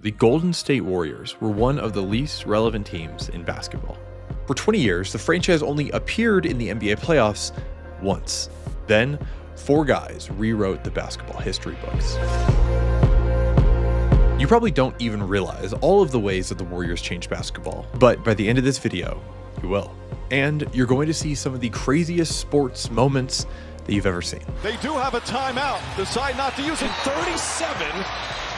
the Golden State Warriors were one of the least relevant teams in basketball. For 20 years, the franchise only appeared in the NBA playoffs once. Then, 4 guys rewrote the basketball history books. You probably don't even realize all of the ways that the Warriors changed basketball, but by the end of this video, you will. And you're going to see some of the craziest sports moments that you've ever seen. They do have a timeout. Decide not to use it. 37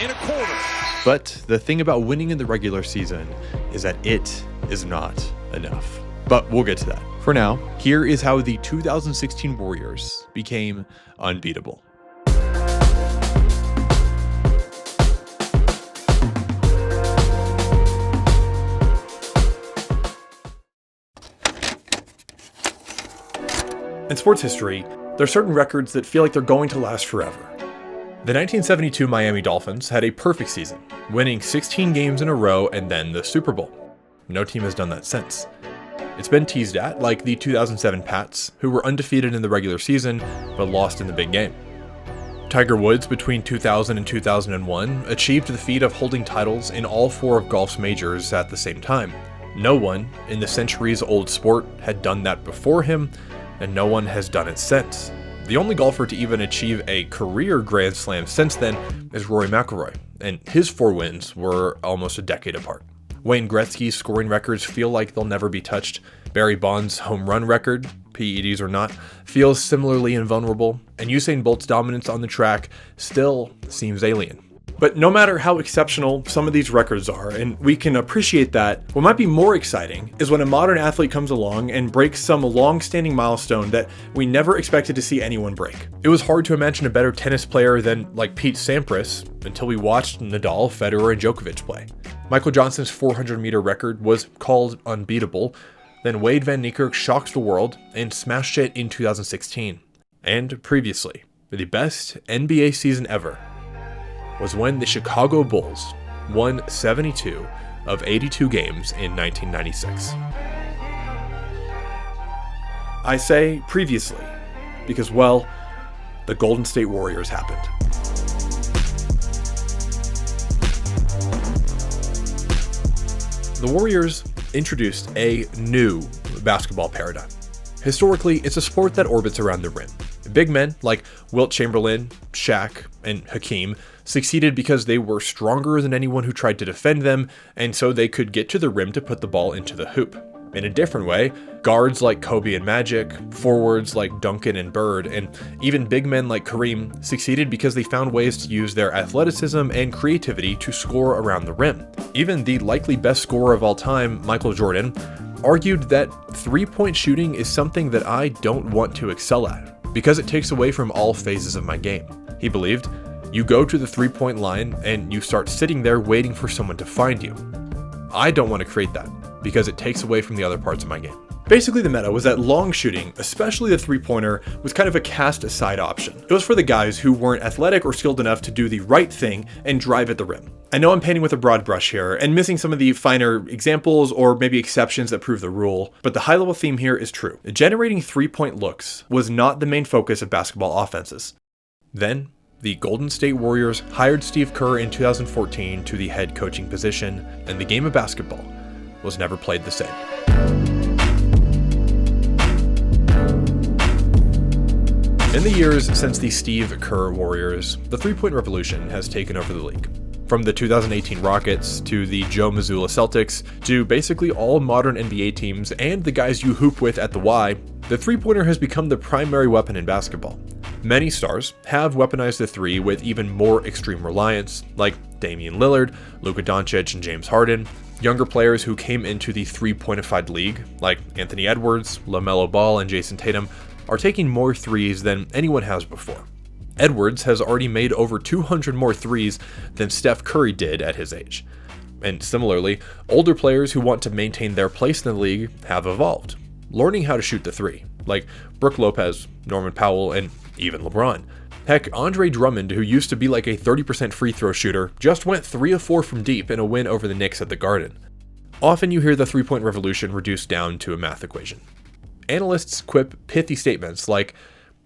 in a quarter. But the thing about winning in the regular season is that it is not enough. But we'll get to that. For now, here is how the 2016 Warriors became unbeatable. In sports history, there are certain records that feel like they're going to last forever. The 1972 Miami Dolphins had a perfect season, winning 16 games in a row and then the Super Bowl. No team has done that since. It's been teased at, like the 2007 Pats, who were undefeated in the regular season, but lost in the big game. Tiger Woods, between 2000 and 2001, achieved the feat of holding titles in all 4 of golf's majors at the same time. No one in the centuries-old sport had done that before him, and no one has done it since. The only golfer to even achieve a career Grand Slam since then is Rory McIlroy, and his 4 wins were almost a decade apart. Wayne Gretzky's scoring records feel like they'll never be touched. Barry Bonds' home run record, PEDs or not, feels similarly invulnerable, and Usain Bolt's dominance on the track still seems alien. But no matter how exceptional some of these records are, and we can appreciate that, what might be more exciting is when a modern athlete comes along and breaks some long-standing milestone that we never expected to see anyone break. It was hard to imagine a better tennis player than like Pete Sampras until we watched Nadal, Federer, and Djokovic play. Michael Johnson's 400-meter record was called unbeatable. Then Wade Van Niekerk shocked the world and smashed it in 2016. And previously, the best NBA season ever was when the Chicago Bulls won 72 of 82 games in 1996. I say previously because, well, the Golden State Warriors happened. The Warriors introduced a new basketball paradigm. Historically, it's a sport that orbits around the rim. Big men like Wilt Chamberlain, Shaq, and Hakeem succeeded because they were stronger than anyone who tried to defend them, and so they could get to the rim to put the ball into the hoop. In a different way, guards like Kobe and Magic, forwards like Duncan and Bird, and even big men like Kareem succeeded because they found ways to use their athleticism and creativity to score around the rim. Even the likely best scorer of all time, Michael Jordan, argued that three-point shooting is something that I don't want to excel at because it takes away from all phases of my game. He believed, you go to the three-point line and you start sitting there waiting for someone to find you. I don't want to create that because it takes away from the other parts of my game. Basically, the meta was that long shooting, especially the three-pointer, was kind of a cast-aside option. It was for the guys who weren't athletic or skilled enough to do the right thing and drive at the rim. I know I'm painting with a broad brush here and missing some of the finer examples or maybe exceptions that prove the rule, but the high-level theme here is true. Generating three-point looks was not the main focus of basketball offenses. Then, the Golden State Warriors hired Steve Kerr in 2014 to the head coaching position, and the game of basketball was never played the same. In the years since the Steve Kerr Warriors, the three-point revolution has taken over the league. From the 2018 Rockets to the Joe Mazzulla Celtics to basically all modern NBA teams and the guys you hoop with at the Y, the three-pointer has become the primary weapon in basketball. Many stars have weaponized the three with even more extreme reliance, like Damian Lillard, Luka Doncic, and James Harden. Younger players who came into the three-pointified league, like Anthony Edwards, LaMelo Ball, and Jason Tatum, are taking more threes than anyone has before. Edwards has already made over 200 more threes than Steph Curry did at his age. And similarly, older players who want to maintain their place in the league have evolved, learning how to shoot the three, like Brook Lopez, Norman Powell, and even LeBron. Heck, Andre Drummond, who used to be like a 30% free throw shooter, just went 3 of 4 from deep in a win over the Knicks at the Garden. Often you hear the three-point revolution reduced down to a math equation. Analysts quip pithy statements like,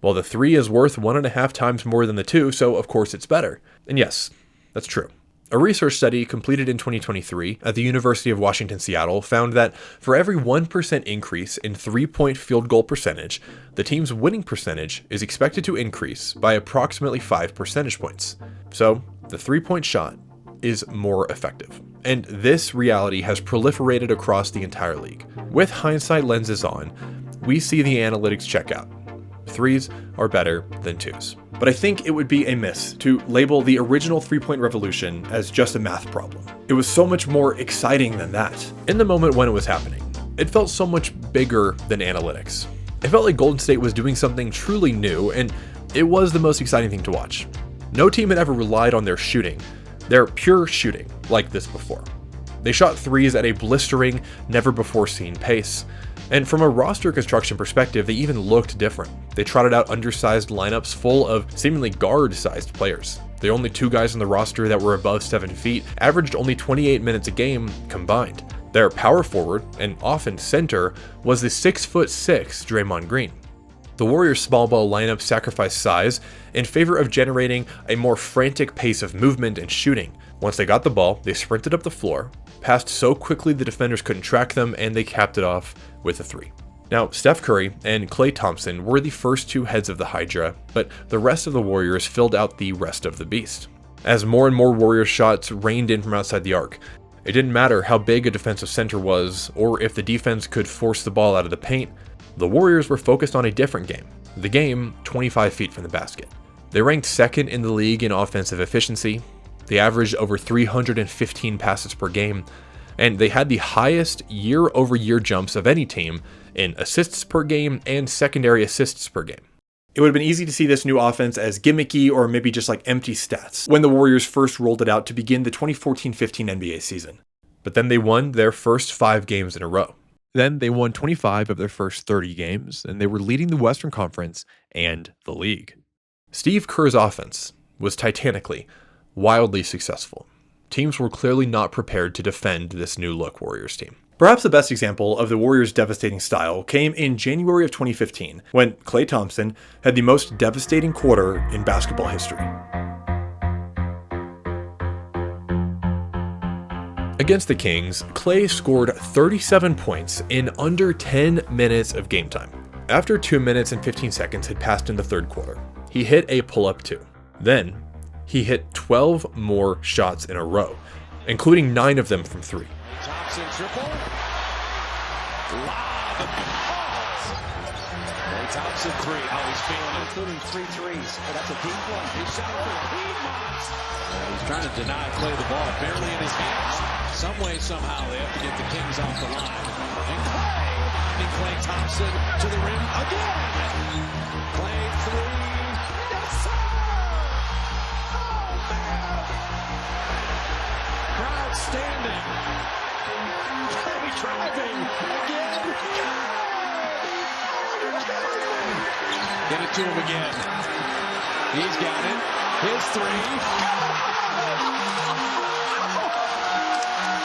well, the 3 is worth 1.5 times more than the 2, so of course it's better. And yes, that's true. A research study completed in 2023 at the University of Washington, Seattle found that for every 1% increase in three-point field goal percentage, the team's winning percentage is expected to increase by approximately 5 percentage points. So, the three-point shot is more effective. And this reality has proliferated across the entire league. With hindsight lenses on, we see the analytics check out. Threes are better than twos. But I think it would be a miss to label the original three-point revolution as just a math problem. It was so much more exciting than that. In the moment when it was happening, it felt so much bigger than analytics. It felt like Golden State was doing something truly new, and it was the most exciting thing to watch. No team had ever relied on their shooting, their pure shooting, like this before. They shot threes at a blistering, never-before-seen pace. And from a roster construction perspective, they even looked different. They trotted out undersized lineups full of seemingly guard-sized players. The only two guys on the roster that were above 7 feet averaged only 28 minutes a game combined. Their power forward, and often center, was the 6'6" Draymond Green. The Warriors' small ball lineup sacrificed size in favor of generating a more frantic pace of movement and shooting. Once they got the ball, they sprinted up the floor, passed so quickly the defenders couldn't track them, and they capped it off with a three. Now, Steph Curry and Klay Thompson were the first two heads of the Hydra, but the rest of the Warriors filled out the rest of the beast. As more and more Warriors shots rained in from outside the arc, it didn't matter how big a defensive center was, or if the defense could force the ball out of the paint. The Warriors were focused on a different game, the game 25 feet from the basket. They ranked second in the league in offensive efficiency. They averaged over 315 passes per game, and they had the highest year-over-year jumps of any team in assists per game and secondary assists per game. It would have been easy to see this new offense as gimmicky or maybe just like empty stats when the Warriors first rolled it out to begin the 2014-15 NBA season. But then they won their first 5 games in a row. Then they won 25 of their first 30 games, and they were leading the Western Conference and the league. Steve Kerr's offense was titanically, wildly successful. Teams were clearly not prepared to defend this new look Warriors team. Perhaps the best example of the Warriors' devastating style came in January of 2015, when Klay Thompson had the most devastating quarter in basketball history. Against the Kings, Klay scored 37 points in under 10 minutes of game time. After 2 minutes and 15 seconds had passed in the third quarter, he hit a pull-up 2. Then, he hit 12 more shots in a row, including 9 of them from 3. Thompson triple. Lob and calls. Klay Thompson 3. Oh, he's feeling it. Including 3 threes. Oh, that's a deep one. He's shot for Piedmont. He's trying to deny Klay the ball, barely in his hands. Some way, somehow, they have to get the Kings off the line. And Klay Thompson to the rim again. Klay 3. Yes, sir! Oh, man! Crowd standing. Klay driving again. Get it to him again. He's got it. His 3.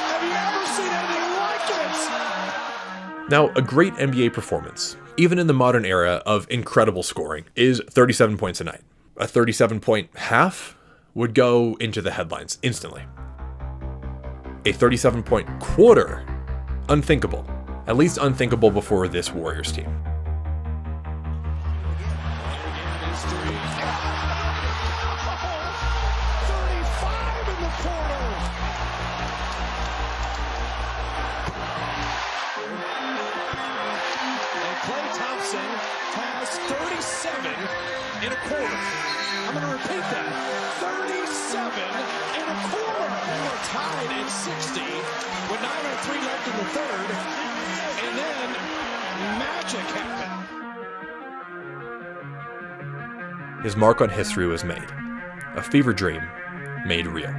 Have you ever seen anything like it? Now, a great NBA performance, even in the modern era of incredible scoring, is 37 points a night. A 37-point half would go into the headlines instantly. A 37-point quarter, unthinkable. At least unthinkable before this Warriors team. Has 37 in a quarter. I'm going to repeat that. 37 in a quarter. We're tied at 60 with 9:03 left in the third. And then magic happened. His mark on history was made. A fever dream made real.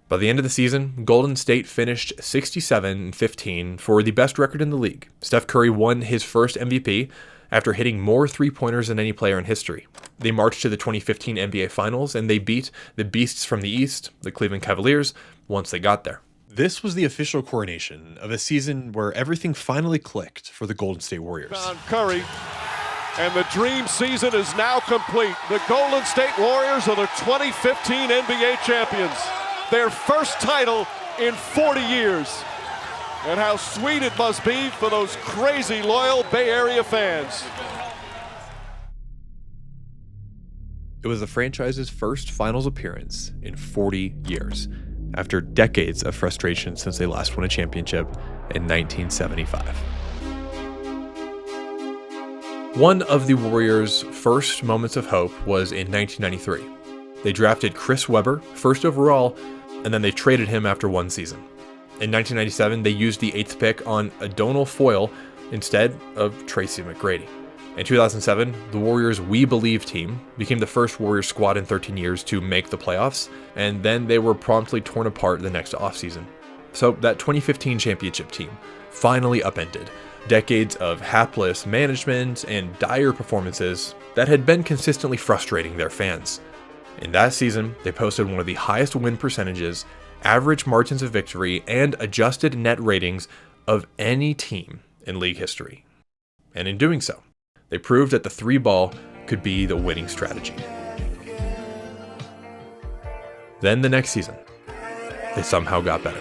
By the end of the season, Golden State finished 67-15 for the best record in the league. Steph Curry won his first MVP after hitting more three-pointers than any player in history. They marched to the 2015 NBA Finals, and they beat the Beasts from the East, the Cleveland Cavaliers, once they got there. This was the official coronation of a season where everything finally clicked for the Golden State Warriors. Found Curry, and the dream season is now complete. The Golden State Warriors are the 2015 NBA champions. their first title in 40 years. And how sweet it must be for those crazy loyal Bay Area fans. It was the franchise's first finals appearance in 40 years, after decades of frustration since they last won a championship in 1975. One of the Warriors' first moments of hope was in 1993. They drafted Chris Webber, first overall, and then they traded him after one season. In 1997, they used the 8th pick on O'Donnell Foyle instead of Tracy McGrady. In 2007, the Warriors' We Believe team became the first Warriors squad in 13 years to make the playoffs, and then they were promptly torn apart the next offseason. So that 2015 championship team finally upended decades of hapless management and dire performances that had been consistently frustrating their fans. In that season, they posted one of the highest win percentages, average margins of victory, and adjusted net ratings of any team in league history. And in doing so, they proved that the 3-ball could be the winning strategy. Then the next season, they somehow got better.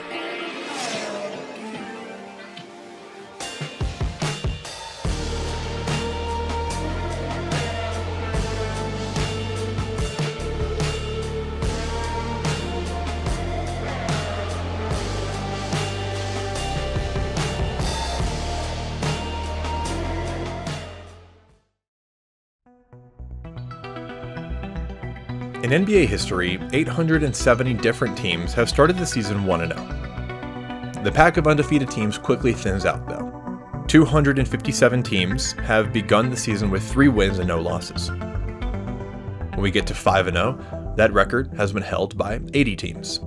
In NBA history, 870 different teams have started the season 1-0. The pack of undefeated teams quickly thins out, though. 257 teams have begun the season with 3 wins and no losses. When we get to 5-0, that record has been held by 80 teams.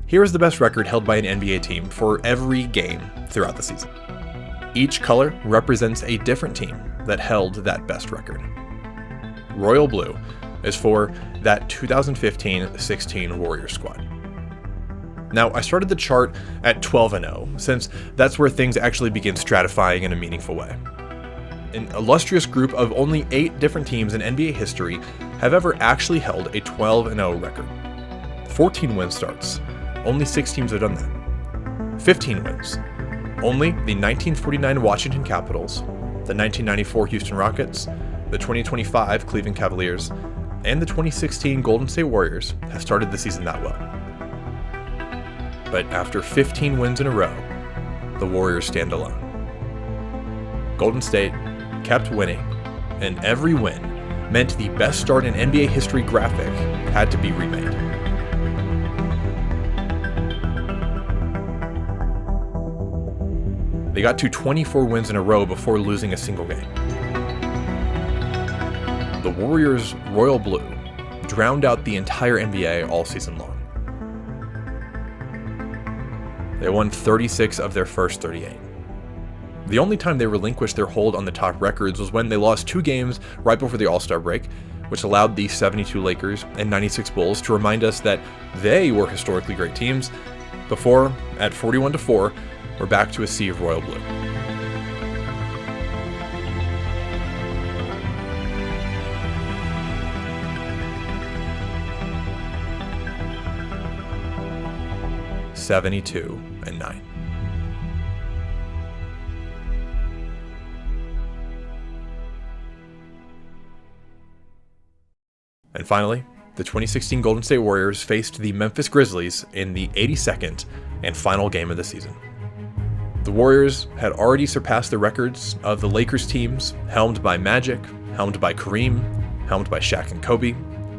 Here is the best record held by an NBA team for every game throughout the season. Each color represents a different team that held that best record. Royal Blue is for that 2015-16 Warriors squad. Now, I started the chart at 12-0, since that's where things actually begin stratifying in a meaningful way. An illustrious group of only 8 different teams in NBA history have ever actually held a 12-0 record. 14 win starts. Only 6 teams have done that. 15 wins. Only the 1949 Washington Capitals, the 1994 Houston Rockets, the 2025 Cleveland Cavaliers, and the 2016 Golden State Warriors have started the season that well. But after 15 wins in a row, the Warriors stand alone. Golden State kept winning, and every win meant the best start in NBA history graphic had to be remade. They got to 24 wins in a row before losing a single game. The Warriors' Royal Blue drowned out the entire NBA all season long. They won 36 of their first 38. The only time they relinquished their hold on the top records was when they lost 2 games right before the All-Star break, which allowed the 72 Lakers and 96 Bulls to remind us that they were historically great teams before, at 41-4, we're back to a sea of Royal Blue. (72-9). And finally, the 2016 Golden State Warriors faced the Memphis Grizzlies in the 82nd and final game of the season. The Warriors had already surpassed the records of the Lakers teams helmed by Magic, helmed by Kareem, helmed by Shaq and Kobe.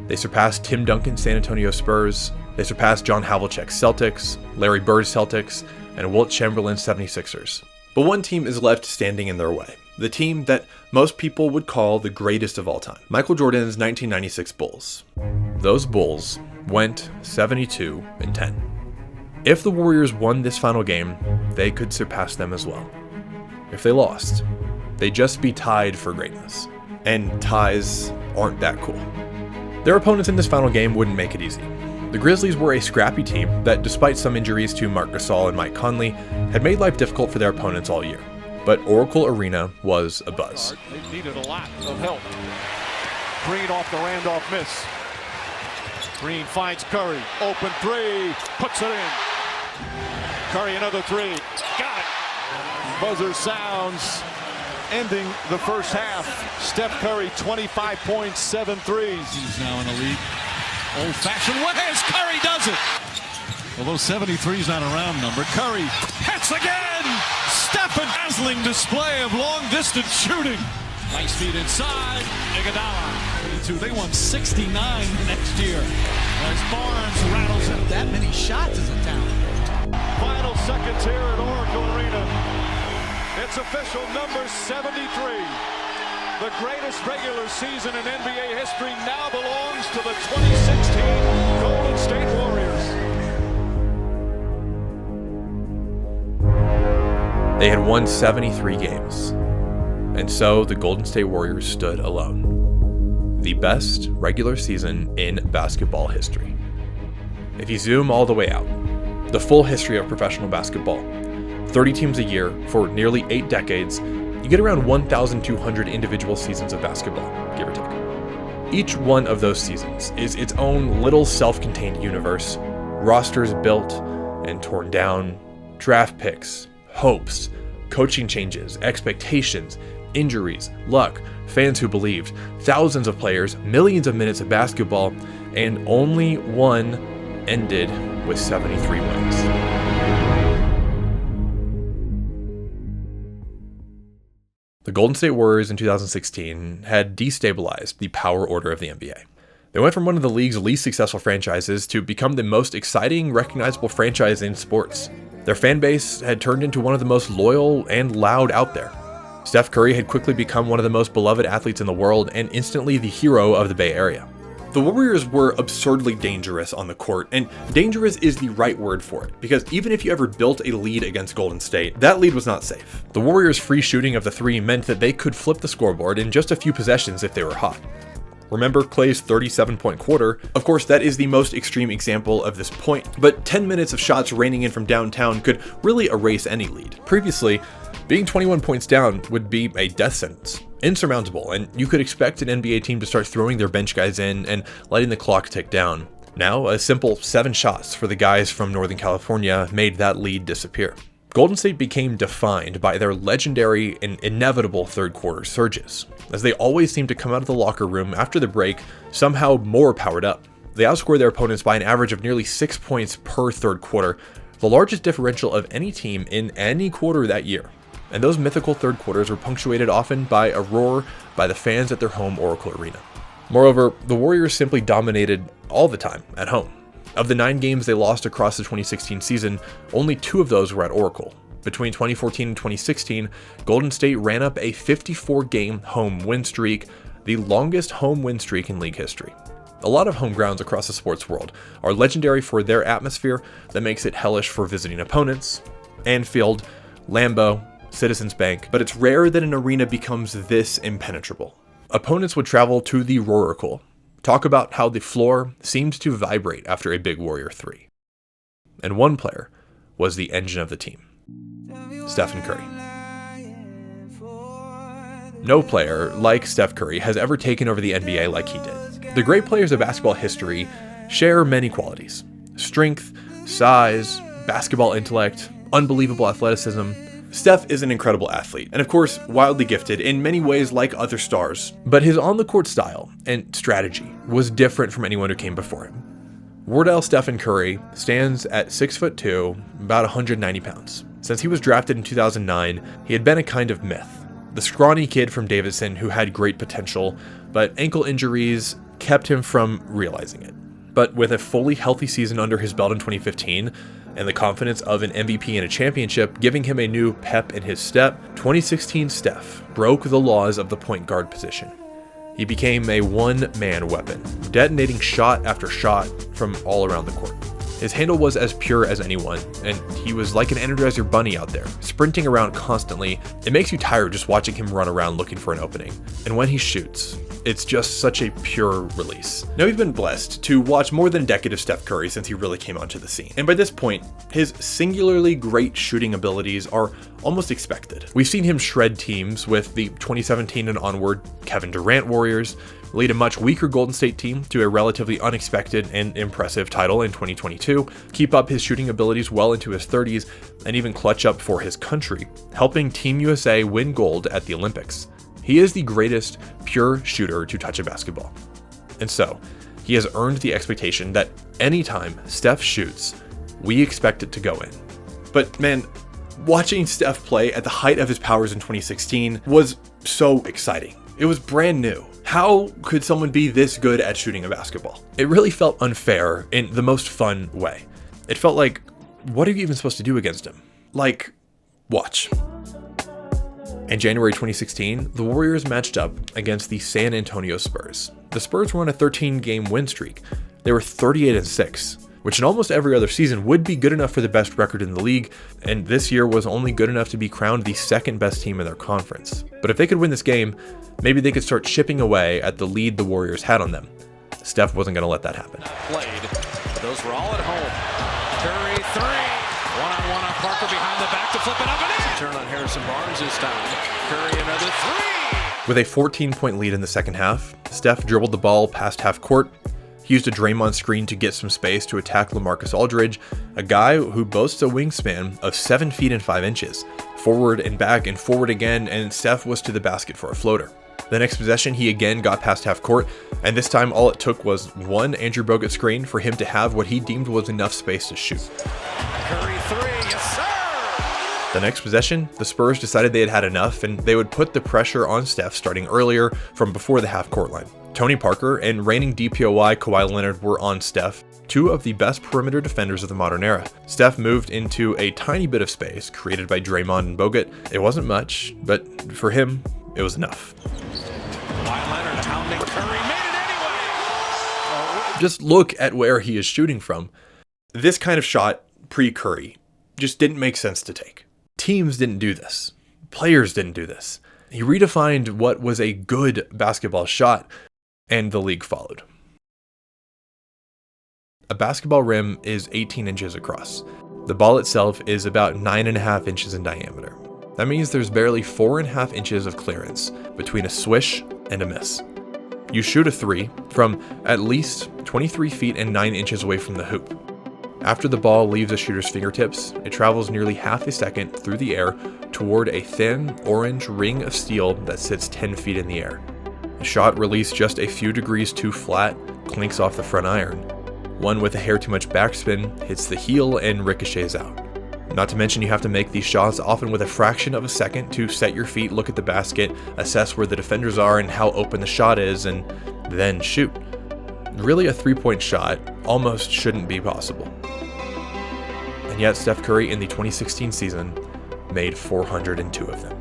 They surpassed Tim Duncan's San Antonio Spurs. They surpassed John Havlicek's Celtics, Larry Bird's Celtics, and Wilt Chamberlain's 76ers. But one team is left standing in their way, the team that most people would call the greatest of all time, Michael Jordan's 1996 Bulls. Those Bulls went 72-10. If the Warriors won this final game, they could surpass them as well. If they lost, they'd just be tied for greatness. And ties aren't that cool. Their opponents in this final game wouldn't make it easy. The Grizzlies were a scrappy team that, despite some injuries to Marc Gasol and Mike Conley, had made life difficult for their opponents all year. But Oracle Arena was abuzz. They needed a lot of help. Green off the Randolph miss. Green finds Curry. Open three. Puts it in. Curry another three. Got it. Buzzer sounds, ending the first half. Steph Curry, 25 points, 7 threes. He's now in the lead. Old-fashioned way as Curry does it. Although 73 is not a round number. Curry hits again. Steph, a dazzling display of long-distance shooting. Nice feed inside. Iguodala. They won 69 next year. As Barnes rattles in. That many shots is a talent. Final seconds here at Oracle Arena. It's official, number 73. The greatest regular season in NBA history now belongs to the 2016 Golden State Warriors. They had won 73 games, and so the Golden State Warriors stood alone. The best regular season in basketball history. If you zoom all the way out, the full history of professional basketball, 30 teams a year for nearly 8 decades, you get around 1,200 individual seasons of basketball, give or take. Each one of those seasons is its own little self-contained universe, rosters built and torn down, draft picks, hopes, coaching changes, expectations, injuries, luck, fans who believed, thousands of players, millions of minutes of basketball, and only one ended with 73 wins. The Golden State Warriors in 2016 had destabilized the power order of the NBA. They went from one of the league's least successful franchises to become the most exciting, recognizable franchise in sports. Their fan base had turned into one of the most loyal and loud out there. Steph Curry had quickly become one of the most beloved athletes in the world and instantly the hero of the Bay Area. The Warriors were absurdly dangerous on the court, and dangerous is the right word for it, because even if you ever built a lead against Golden State, that lead was not safe. The Warriors' free shooting of the three meant that they could flip the scoreboard in just a few possessions if they were hot. Remember Klay's 37-point quarter? Of course, that is the most extreme example of this point, but 10 minutes of shots raining in from downtown could really erase any lead. Previously, being 21 points down would be a death sentence. Insurmountable, and you could expect an NBA team to start throwing their bench guys in and letting the clock tick down. Now, a simple 7 shots for the guys from Northern California made that lead disappear. Golden State became defined by their legendary and inevitable third quarter surges, as they always seemed to come out of the locker room after the break somehow more powered up. They outscored their opponents by an average of nearly 6 points per third quarter, the largest differential of any team in any quarter that year. And those mythical third quarters were punctuated often by a roar by the fans at their home Oracle Arena. Moreover, the Warriors simply dominated all the time at home. Of the 9 games they lost across the 2016 season, only 2 of those were at Oracle. Between 2014 and 2016, Golden State ran up a 54-game home win streak, the longest home win streak in league history. A lot of home grounds across the sports world are legendary for their atmosphere that makes it hellish for visiting opponents. Anfield, Lambeau, Citizens Bank, but it's rare that an arena becomes this impenetrable. Opponents would travel to the Roaracle, talk about how the floor seemed to vibrate after a big Warrior 3. And one player was the engine of the team, Stephen Curry. No player like Steph Curry has ever taken over the NBA like he did. The great players of basketball history share many qualities: strength, size, basketball intellect, unbelievable athleticism. Steph is an incredible athlete, and of course, wildly gifted in many ways like other stars, but his on-the-court style and strategy was different from anyone who came before him. Wardell Stephen Curry stands at 6'2", about 190 pounds. Since he was drafted in 2009, he had been a kind of myth. The scrawny kid from Davidson who had great potential, but ankle injuries kept him from realizing it. But with a fully healthy season under his belt in 2015, and the confidence of an MVP and a championship giving him a new pep in his step, 2016 Steph broke the laws of the point guard position. He became a one-man weapon, detonating shot after shot from all around the court. His handle was as pure as anyone, and he was like an Energizer bunny out there, sprinting around constantly. It makes you tired just watching him run around looking for an opening. And when he shoots, it's just such a pure release. Now, we've been blessed to watch more than a decade of Steph Curry since he really came onto the scene. And by this point, his singularly great shooting abilities are almost expected. We've seen him shred teams with the 2017 and onward Kevin Durant Warriors, lead a much weaker Golden State team to a relatively unexpected and impressive title in 2022, keep up his shooting abilities well into his 30s, and even clutch up for his country, helping Team USA win gold at the Olympics. He is the greatest pure shooter to touch a basketball. And so, he has earned the expectation that anytime Steph shoots, we expect it to go in. But man, watching Steph play at the height of his powers in 2016 was so exciting. It was brand new. How could someone be this good at shooting a basketball? It really felt unfair in the most fun way. It felt like, what are you even supposed to do against him? Like, watch. In January 2016, the Warriors matched up against the San Antonio Spurs. The Spurs were on a 13-game win streak. They were 38-6, which in almost every other season would be good enough for the best record in the league, and this year was only good enough to be crowned the second best team in their conference. But if they could win this game, maybe they could start chipping away at the lead the Warriors had on them. Steph wasn't going to let that happen. Played. Those were all at home. Curry three. One-on-one on Parker behind the back to flip it up and in. Turn on Harrison Barnes this time. Curry another three. With a 14-point lead in the second half, Steph dribbled the ball past half court. He used a Draymond screen to get some space to attack LaMarcus Aldridge, a guy who boasts a wingspan of 7 feet and 5 inches, forward and back and forward again, and Steph was to the basket for a floater. The next possession, he again got past half court, and this time all it took was one Andrew Bogut screen for him to have what he deemed was enough space to shoot. Curry three, yes sir! The next possession, the Spurs decided they had had enough, and they would put the pressure on Steph starting earlier from before the half court line. Tony Parker and reigning DPOY Kawhi Leonard were on Steph, two of the best perimeter defenders of the modern era. Steph moved into a tiny bit of space created by Draymond and Bogut. It wasn't much, but for him, it was enough. Kawhi Leonard pounding Curry, made it anyway! Just look at where he is shooting from. This kind of shot, pre-Curry, just didn't make sense to take. Teams didn't do this. Players didn't do this. He redefined what was a good basketball shot, and the league followed. A basketball rim is 18 inches across. The ball itself is about 9.5 inches in diameter. That means there's barely 4.5 inches of clearance between a swish and a miss. You shoot a three from at least 23 feet and 9 inches away from the hoop. After the ball leaves a shooter's fingertips, it travels nearly half a second through the air toward a thin, orange ring of steel that sits 10 feet in the air. The shot released just a few degrees too flat clinks off the front iron. One with a hair too much backspin hits the heel and ricochets out. Not to mention you have to make these shots often with a fraction of a second to set your feet, look at the basket, assess where the defenders are and how open the shot is, and then shoot. Really, a three-point shot almost shouldn't be possible. And yet Steph Curry in the 2016 season made 402 of them.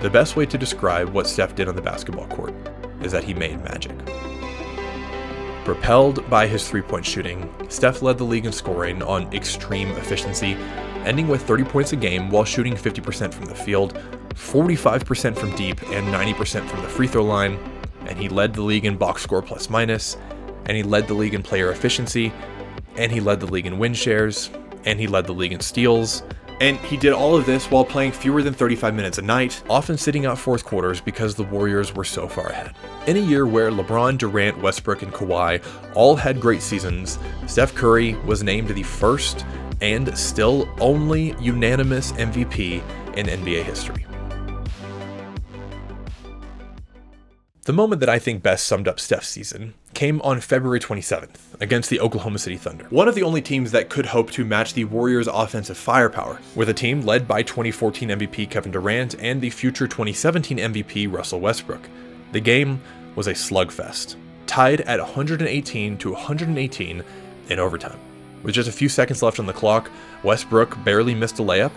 The best way to describe what Steph did on the basketball court is that he made magic. Propelled by his three-point shooting, Steph led the league in scoring on extreme efficiency, ending with 30 points a game while shooting 50% from the field, 45% from deep, and 90% from the free throw line, and he led the league in box score plus minus, and he led the league in player efficiency, and he led the league in win shares, and he led the league in steals. And he did all of this while playing fewer than 35 minutes a night, often sitting out fourth quarters because the Warriors were so far ahead. In a year where LeBron, Durant, Westbrook, and Kawhi all had great seasons, Steph Curry was named the first and still only unanimous MVP in NBA history. The moment that I think best summed up Steph's season came on February 27th against the Oklahoma City Thunder, one of the only teams that could hope to match the Warriors' offensive firepower, with a team led by 2014 MVP Kevin Durant and the future 2017 MVP Russell Westbrook. The game was a slugfest, tied at 118-118 in overtime. With just a few seconds left on the clock, Westbrook barely missed a layup,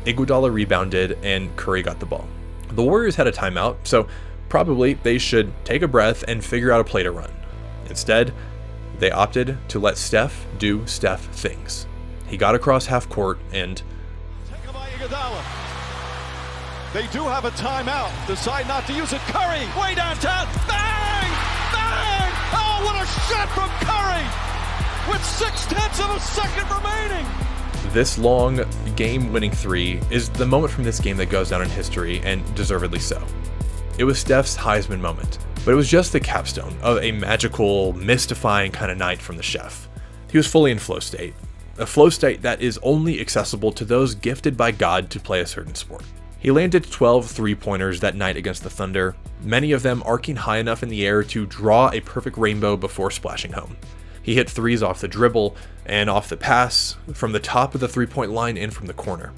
Iguodala rebounded, and Curry got the ball. The Warriors had a timeout, so probably they should take a breath and figure out a play to run. Instead, they opted to let Steph do Steph things. He got across half court and... They do have a timeout. Decide not to use it. Curry, way downtown. Bang! Bang! Oh, what a shot from Curry! With 0.6 of a second remaining. This long, game-winning three is the moment from this game that goes down in history, and deservedly so. It was Steph's Heisman moment. But it was just the capstone of a magical, mystifying kind of night from the chef. He was fully in flow state, a flow state that is only accessible to those gifted by God to play a certain sport. He landed 12 three-pointers that night against the Thunder, many of them arcing high enough in the air to draw a perfect rainbow before splashing home. He hit threes off the dribble and off the pass, from the top of the three-point line and from the corner.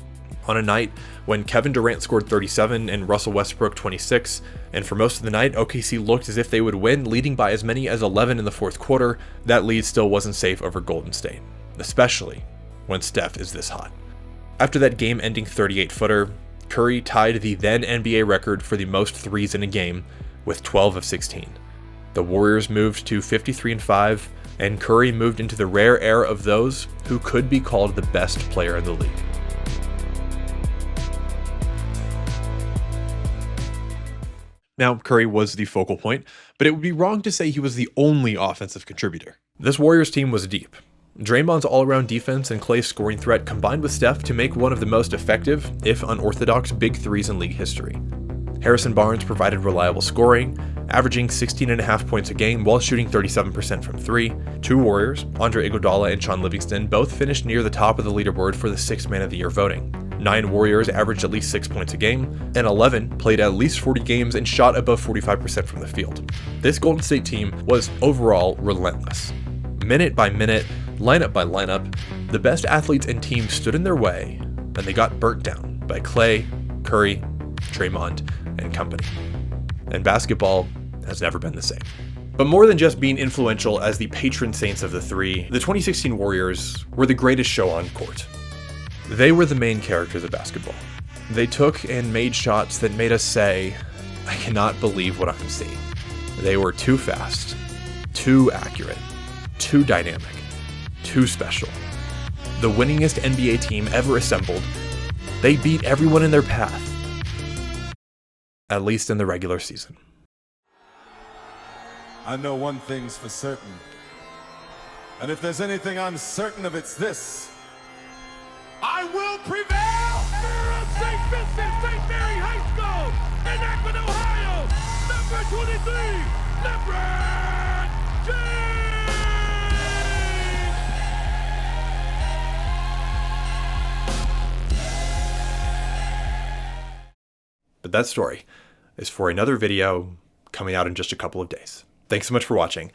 On a night when Kevin Durant scored 37 and Russell Westbrook 26, and for most of the night OKC looked as if they would win, leading by as many as 11 in the fourth quarter, that lead still wasn't safe over Golden State, especially when Steph is this hot. After that game-ending 38-footer, Curry tied the then NBA record for the most threes in a game with 12 of 16. The Warriors moved to 53-5, and Curry moved into the rare era of those who could be called the best player in the league. Now, Curry was the focal point, but it would be wrong to say he was the only offensive contributor. This Warriors team was deep. Draymond's all-around defense and Klay's scoring threat combined with Steph to make one of the most effective, if unorthodox, big threes in league history. Harrison Barnes provided reliable scoring, averaging 16.5 points a game while shooting 37% from three. Two Warriors, Andre Iguodala and Shaun Livingston, both finished near the top of the leaderboard for the Sixth Man of the Year voting. 9 Warriors averaged at least 6 points a game, and 11 played at least 40 games and shot above 45% from the field. This Golden State team was overall relentless. Minute by minute, lineup by lineup, the best athletes and teams stood in their way, and they got burnt down by Klay, Curry, Draymond, and company. And basketball has never been the same. But more than just being influential as the patron saints of the three, the 2016 Warriors were the greatest show on court. They were the main characters of basketball. They took and made shots that made us say, I cannot believe what I'm seeing. They were too fast, too accurate, too dynamic, too special. The winningest NBA team ever assembled. They beat everyone in their path. At least in the regular season. I know one thing's for certain. And if there's anything I'm certain of, it's this. I will prevail! St. Vincent St. Mary High School in Akron, Ohio, number 23, LeBron James! But that story is for another video coming out in just a couple of days. Thanks so much for watching.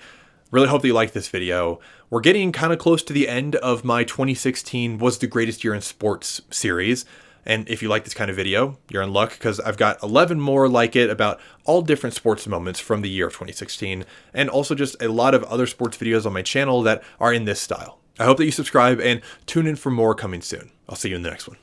Really hope that you liked this video. We're getting kind of close to the end of my 2016 Was the Greatest Year in Sports series. And if you like this kind of video, you're in luck because I've got 11 more like it about all different sports moments from the year of 2016. And also just a lot of other sports videos on my channel that are in this style. I hope that you subscribe and tune in for more coming soon. I'll see you in the next one.